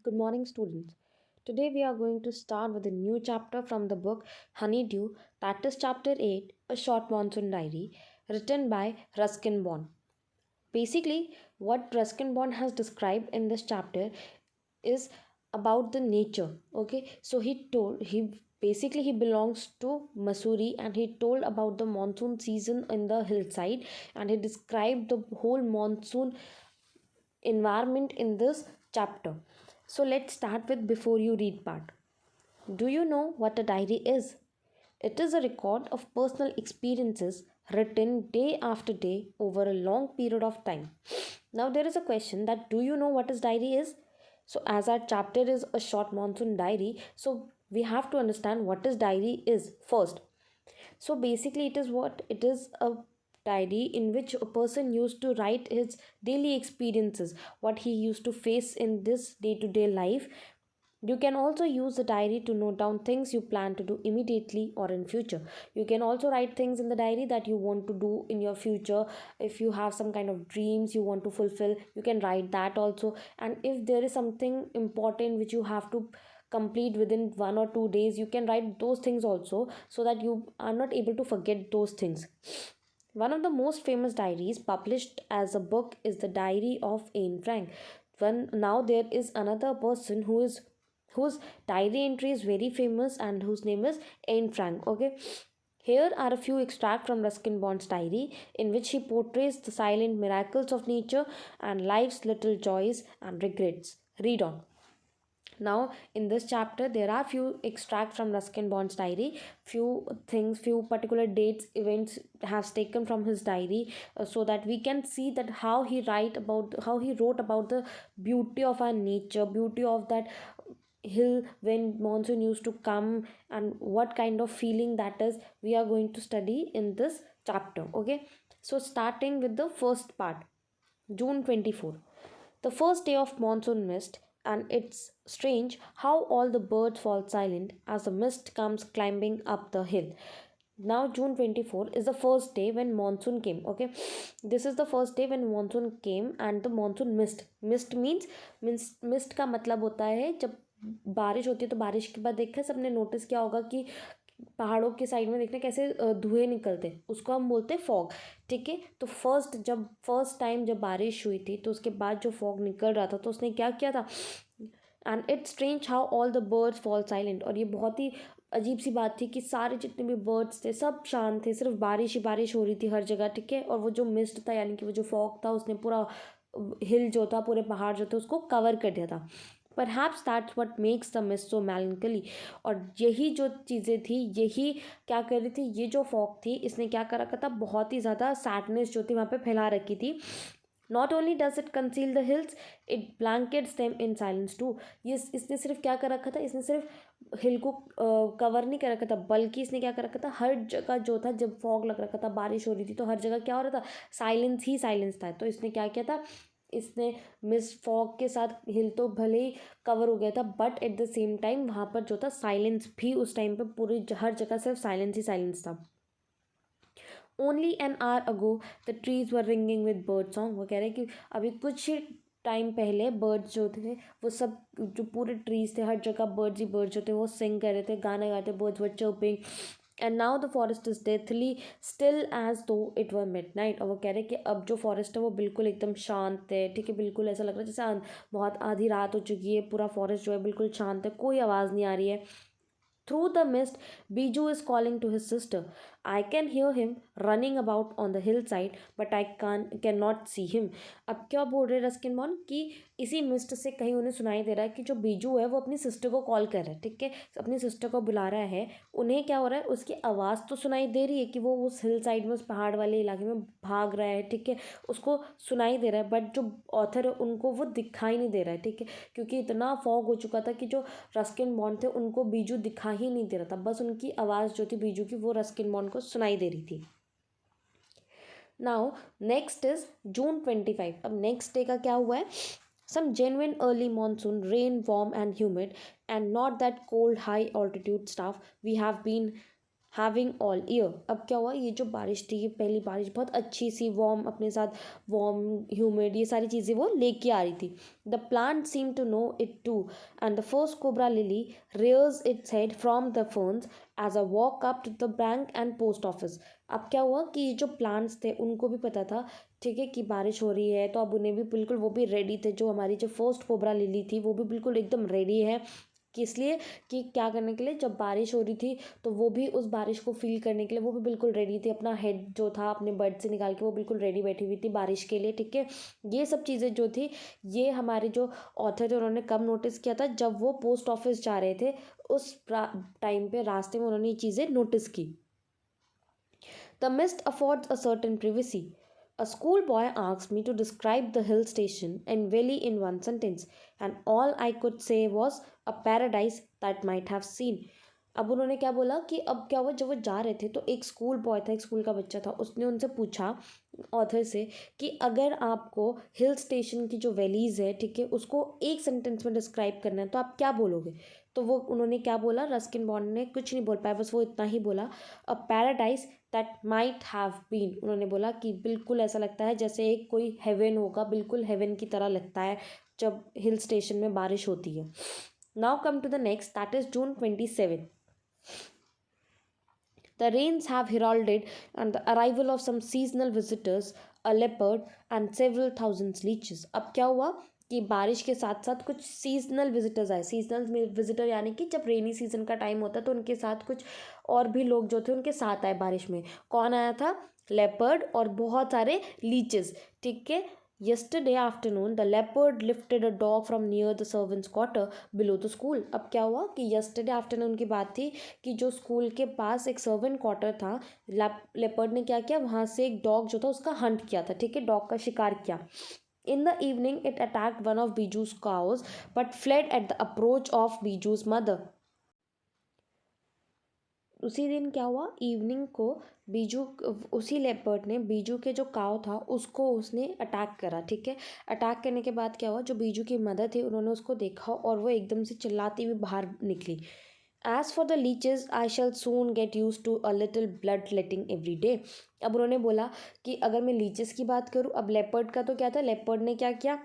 Good morning, students. Today we are going to start with a new chapter from the book Honeydew, that is chapter 8, A Short Monsoon Diary, written by Ruskin Bond. Basically, what Ruskin Bond has described in this chapter is about the nature. Okay, so he belongs to Missouri and he told about the monsoon season in the hillside, and he described the whole monsoon environment in this chapter. So let's start with before you read part. Do you know what a diary is? It is a record of personal experiences written day after day over a long period of time. Now there is a question that do you know what is diary is? So as our chapter is a short monsoon diary, so we have to understand what is diary is first. So basically, it is a diary in which a person used to write his daily experiences, what he used to face in this day to day life. You can also use the diary to note down things you plan to do immediately or in future. You can also write things in the diary that you want to do in your future. If you have some kind of dreams you want to fulfill, you can write that also. And if there is something important which you have to complete within 1 or 2 days, you can write those things also, so that you are not able to forget those things. One of the most famous diaries published as a book is the Diary of Anne Frank. Now there is another person whose diary entry is very famous and whose name is Anne Frank. Okay, here are a few extracts from Ruskin Bond's diary, in which he portrays the silent miracles of nature and life's little joys and regrets. Read on. Now in this chapter there are few extracts from Ruskin Bond's diary, few particular dates, events has taken from his diary, so that we can see that how he wrote about the beauty of our nature, beauty of that hill when monsoon used to come, and what kind of feeling that is, we are going to study in this chapter. Okay, so starting with the first part. June 24, the first day of monsoon mist, and it's strange how all the birds fall silent as the mist comes climbing up the hill. Now June 24 is the first day when monsoon came. Okay, this is the first day when monsoon came, and the monsoon mist mist का मतलब होता है जब बारिश होती है, तो बारिश के बाद देखा सबने नोटिस किया होगा कि पहाड़ों के साइड में देखना कैसे धुएं निकलते, उसको हम बोलते हैं फॉग। ठीक है, तो फर्स्ट टाइम जब बारिश हुई थी तो उसके बाद जो फॉग निकल रहा था, तो उसने क्या किया था, and it's strange how all the birds fall silent. और ये बहुत ही अजीब सी बात थी कि सारे जितने भी बर्ड्स थे सब शांत थे, सिर्फ बारिश ही बारिश हो रही थी हर जगह। ठीक है, और वो जो मिस्ट था यानी कि वो जो फॉग था उसने पूरा हिल जो था, पूरे पहाड़ जो थे उसको कवर कर दिया था। Perhaps that's what makes the mist so melancholy। और यही जो चीज़ें थी, यही क्या कर रही थी, ये जो फॉग थी इसने क्या कर रखा था, बहुत ही ज़्यादा सैडनेस जो थी वहाँ पे फैला रखी थी। Not only does it conceal the hills, it blankets them in silence too. ये इसने सिर्फ क्या कर रखा था, इसने सिर्फ हिल को कवर नहीं कर रखा था, बल्कि इसने क्या कर रखा था, हर जगह जो था, जब फॉग लग रखा था, बारिश हो रही थी, तो हर जगह क्या हो रहा था, साइलेंस ही साइलेंस था। तो इसने क्या किया था, इसने मिस फॉग के साथ हिल तो भले ही कवर हो गया था, but at the same time वहाँ पर जो था साइलेंस भी, उस टाइम पे पूरी हर जगह सिर्फ साइलेंस ही साइलेंस था। Only an hour ago the trees were ringing with bird song. वो कह रहे हैं कि अभी कुछ ही टाइम पहले बर्ड्स जो थे वो सब, जो पूरे ट्रीज थे, हर जगह बर्ड्स ही बर्ड्स जो थे वो सिंग कर रहे थे, गाना गाते, birds were chirping. And now the forest is deathly still as though it were midnight. और वो कह रहे हैं कि अब जो फॉरेस्ट है वो बिल्कुल एकदम शांत है। ठीक है, बिल्कुल ऐसा लग रहा है जैसे बहुत आधी रात हो चुकी है, पूरा फॉरेस्ट जो है बिल्कुल शांत है, कोई आवाज़ नहीं आ रही है। Through the mist, Biju is calling to his sister. I can hear him running about on the hillside, but I cannot see him. अब क्या बोल रहे रस्किन बॉन्ड कि इसी मिस्ट से कहीं उन्हें सुनाई दे रहा है कि जो बीजू है वो अपनी सिस्टर को कॉल कर रहा है। ठीक है, अपनी सिस्टर को बुला रहा है। उन्हें क्या हो रहा है, उसकी आवाज़ तो सुनाई दे रही है कि वो उस हिल साइड में, उस पहाड़ वाले इलाके में भाग रहा है। ठीक है, उसको सुनाई दे रहा है, बट जो ऑथर है उनको वो दिखाई नहीं दे रहा है। ठीक है, क्योंकि इतना फॉग हो चुका था कि जो रस्किन बॉन्ड थे उनको बीजू दिखा ही नहीं दे रहा था, बस उनकी आवाज़ जो थी बीजू की वो रस्किन बॉन्ड को सुनाई दे रही थी। Now next is June 25। अब नेक्स्ट डे का क्या हुआ है, some genuine early monsoon rain, warm and humid, and not that cold high altitude stuff we have been having all year. अब क्या हुआ, ये जो बारिश थी, ये पहली बारिश बहुत अच्छी सी वार्म, अपने साथ वार्म ह्यूमिड ये सारी चीज़ें वो लेके आ रही थी। The plant seem to know it too and the first cobra lily rears its head from the ferns as a walk up to the bank and post office। अब क्या हुआ कि ये जो प्लांट्स थे उनको भी पता था, ठीक है, कि बारिश हो रही है, तो अब उन्हें भी बिल्कुल वो भी रेडी थे। जो हमारी जो फर्स्ट कोबरा लिली थी वो भी बिल्कुल एकदम रेडी है, कि इसलिए कि क्या करने के लिए, जब बारिश हो रही थी तो वो भी उस बारिश को फील करने के लिए वो भी बिल्कुल रेडी थी। अपना हेड जो था अपने बर्ड से निकाल के वो बिल्कुल रेडी बैठी हुई थी बारिश के लिए, ठीक है। ये सब चीज़ें जो थी, ये हमारे जो ऑथर थे उन्होंने कब नोटिस किया था, जब वो पोस्ट ऑफिस जा रहे थे उस टाइम पे रास्ते में उन्होंने ये चीज़ें नोटिस की। The mist affords a certain privacy. A schoolboy asked me to describe the hill station and valley in one sentence, and all I could say was a paradise that might have seen। अब उन्होंने क्या बोला कि अब क्या हुआ, जब वो जा रहे थे तो एक स्कूल बॉय था, एक स्कूल का बच्चा था, उसने उनसे पूछा ऑथर से कि अगर आपको हिल स्टेशन की जो वैलीज़ है, ठीक है, उसको एक सेंटेंस में डिस्क्राइब करना है तो आप क्या बोलोगे। तो वो उन्होंने क्या बोला, रस्किन बॉन्ड ने कुछ नहीं बोल पाया, बस वो इतना ही बोला, a paradise that might have been. उन्होंने बोला कि बिल्कुल ऐसा लगता है जैसे एक कोई हेवन होगा, बिल्कुल हेवन की तरह लगता है जब हिल स्टेशन में बारिश होती है। Now come to the next, that is June 27। The rains have heralded and the arrival of some seasonal visitors, a leopard and several thousand leeches। अब क्या हुआ कि बारिश के साथ साथ कुछ सीजनल विजिटर्स आए। सीजनल विजिटर यानी कि जब रेनी सीजन का टाइम होता है तो उनके साथ कुछ और भी लोग जो थे उनके साथ आए बारिश में। कौन आया था, लेपर्ड और बहुत सारे लीचेस, ठीक है। Yesterday afternoon, the leopard lifted a dog from near the servants' quarter below the school। अब क्या हुआ कि yesterday afternoon की बात थी कि जो स्कूल के पास एक सर्वेंट क्वार्टर था, लेपर्ड ने क्या किया, वहाँ से एक डॉग जो था उसका हंट किया था, ठीक है, डॉग का शिकार किया। In the evening, it attacked one of Biju's cows, but fled at the approach of Biju's mother। उसी दिन क्या हुआ, इवनिंग को बीजू, उसी लेपर्ड ने बीजू के जो काव था उसको उसने अटैक करा, ठीक है। अटैक करने के बाद क्या हुआ, जो बीजू की मदर थी उन्होंने उसको देखा और वो एकदम से चिल्लाती हुई बाहर निकली। As for the leeches I shall soon get used to a little blood letting every day. अब उन्होंने बोला कि अगर मैं लीचेस की बात करूँ, अब लेपर्ड का तो क्या था, लेपर्ड ने क्या किया,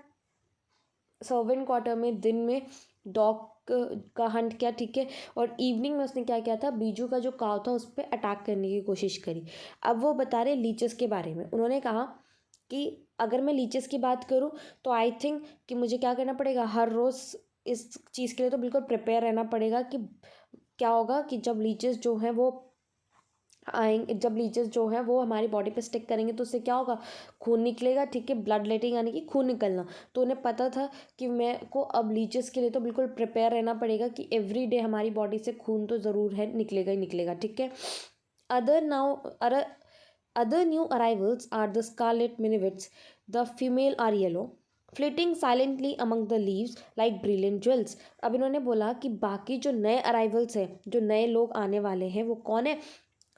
सर्वेंट क्वार्टर में दिन में डॉग का हंट किया, ठीक है, और इवनिंग में उसने क्या किया था, बीजू का जो काव था उस पर अटैक करने की कोशिश करी। अब वो बता रहे लीचेस के बारे में। उन्होंने कहा कि अगर मैं लीचेस की बात करूँ तो आई थिंक कि मुझे क्या करना पड़ेगा, हर रोज़ इस चीज़ के लिए तो बिल्कुल प्रिपेयर रहना पड़ेगा कि क्या होगा कि जब लीचेस जो हैं वो आएंगे, जब लीचेस जो है वो हमारी बॉडी पे स्टिक करेंगे तो उससे क्या होगा, खून निकलेगा, ठीक है, ब्लड लेटिंग यानी कि खून निकलना। तो उन्हें पता था कि मैं को अब लीचेस के लिए तो बिल्कुल प्रिपेयर रहना पड़ेगा कि एवरी डे हमारी बॉडी से खून तो ज़रूर है, निकलेगा ही निकलेगा, ठीक है। Other now other new arrivals are the scarlet minivets, the female are yellow, flitting silently among the leaves like brilliant jewels. अब इन्होंने बोला कि बाकी जो नए अराइवल्स हैं, जो नए लोग आने वाले हैं, वो कौन है,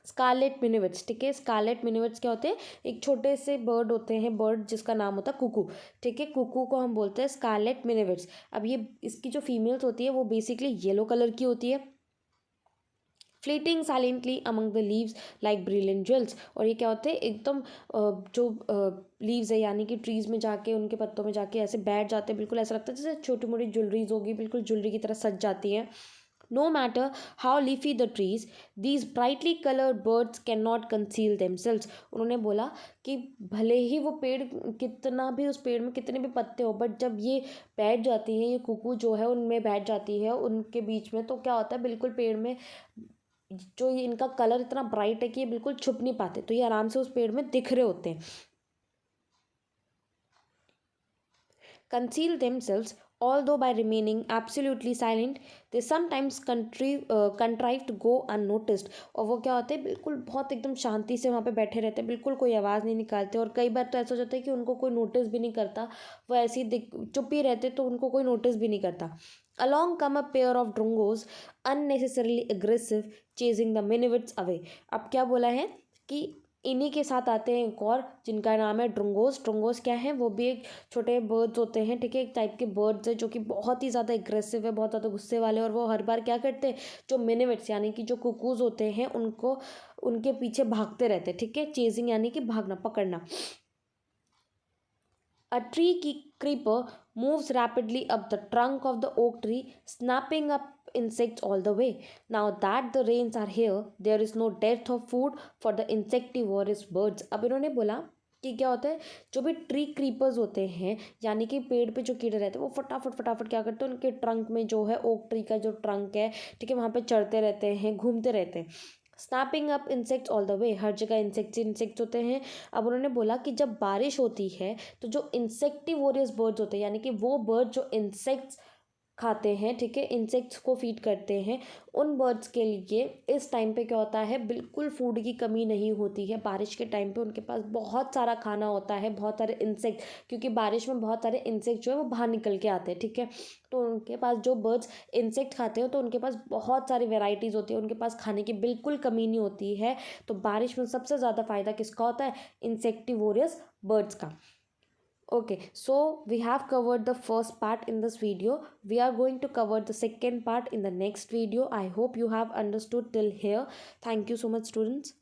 स्कारलेट मिनिविट्स, ठीक है। स्कारलेट मिनिविट्स क्या होते हैं, एक छोटे से बर्ड होते हैं, बर्ड जिसका नाम होता है कुकू, ठीक है, कुकू को हम बोलते हैं स्कारलेट मिनिविट्स। अब ये इसकी जो फीमेल्स होती है वो बेसिकली येलो कलर की होती है, fleeting silently among the leaves like brilliant jewels. और ये क्या होते हैं, एकदम जो लीव्स है यानी कि ट्रीज में जाके उनके पत्तों में जाके ऐसे बैठ जाते हैं, बिल्कुल ऐसा लगता है जैसे छोटी मोटी ज्वेलरीज होगी, बिल्कुल ज्वेलरी की तरह सज जाती है। No matter how leafy the trees, these brightly colored birds cannot conceal themselves। उन्होंने बोला कि भले ही वो पेड़ कितना भी, उस पेड़ में कितने भी पत्ते हो, बट जब ये बैठ जाती है, ये कुकू जो है उनमें बैठ जाती है उनके बीच में, तो क्या होता है, बिल्कुल पेड़ में जो ये इनका कलर इतना ब्राइट है कि ये बिल्कुल छुप नहीं पाते, तो ये आराम से उस पेड़ में दिख रहे होते हैं। Conceal themselves, although by remaining absolutely silent, they sometimes contrive to go unnoticed। और वो क्या होते हैं, बिल्कुल बहुत एकदम शांति से वहाँ पे बैठे रहते हैं, बिल्कुल कोई आवाज़ नहीं निकालते, और कई बार तो ऐसा हो जाता है कि उनको कोई नोटिस भी नहीं करता, वो ऐसे ही चुप ही रहते तो उनको कोई नोटिस भी नहीं करता। Along come a pair of drongos, unnecessarily aggressive, chasing the minivids away। अब क्या बोला है कि इन्हीं के साथ आते हैं एक और जिनका नाम है ड्रोंगोस। ड्रोंगोस क्या है, वो भी एक छोटे बर्ड्स होते हैं, ठीक है, एक टाइप के बर्ड्स है जो कि बहुत ही ज़्यादा एग्रेसिव है, बहुत ज़्यादा गुस्से वाले, और वो हर बार क्या करते हैं, जो मिनिवेट्स यानी कि जो कुकूज होते हैं उनको उनके पीछे भागते रहते हैं, ठीक है, चेजिंग यानी कि भागना, पकड़ना। A creeper moves rapidly up the trunk of the oak tree, snapping up insects all the way. Now that the rains are here, there is no dearth of food for the insectivorous birds. अब इन्होंने बोला कि क्या होता है, जो भी tree creepers होते हैं यानी कि पेड़ पे जो कीड़े रहते हैं वो फटाफट फटाफट क्या करते हैं, उनके ट्रंक में जो है, ओक ट्री का जो ट्रंक है, ठीक है, वहाँ पे चढ़ते रहते हैं, घूमते रहते हैं। Snapping up insects all the way, हर जगह इंसेक्ट्स होते हैं। अब उन्होंने बोला कि जब बारिश होती है तो जो इंसेक्टिवोरियस बर्ड्स होते हैं यानी कि वो बर्ड जो इंसेक्ट्स खाते हैं, ठीक है, इंसेक्ट्स को फीड करते हैं, उन बर्ड्स के लिए इस टाइम पे क्या होता है, बिल्कुल फूड की कमी नहीं होती है। बारिश के टाइम पे उनके पास बहुत सारा खाना होता है, बहुत सारे इंसेक्ट, क्योंकि बारिश में बहुत सारे इंसेक्ट जो है वो बाहर निकल के आते हैं, ठीक है। तो उनके पास जो बर्ड्स इंसेक्ट खाते हैं तो उनके पास बहुत सारी वेराइटीज़ होती है, उनके पास खाने की बिल्कुल कमी नहीं होती है। तो बारिश में सबसे ज़्यादा फ़ायदा किसका होता है, इंसेक्टिवोरियस बर्ड्स का। Okay, so we have covered the first part in this video. We are going to cover the second part in the next video. I hope you have understood till here. Thank you so much, students.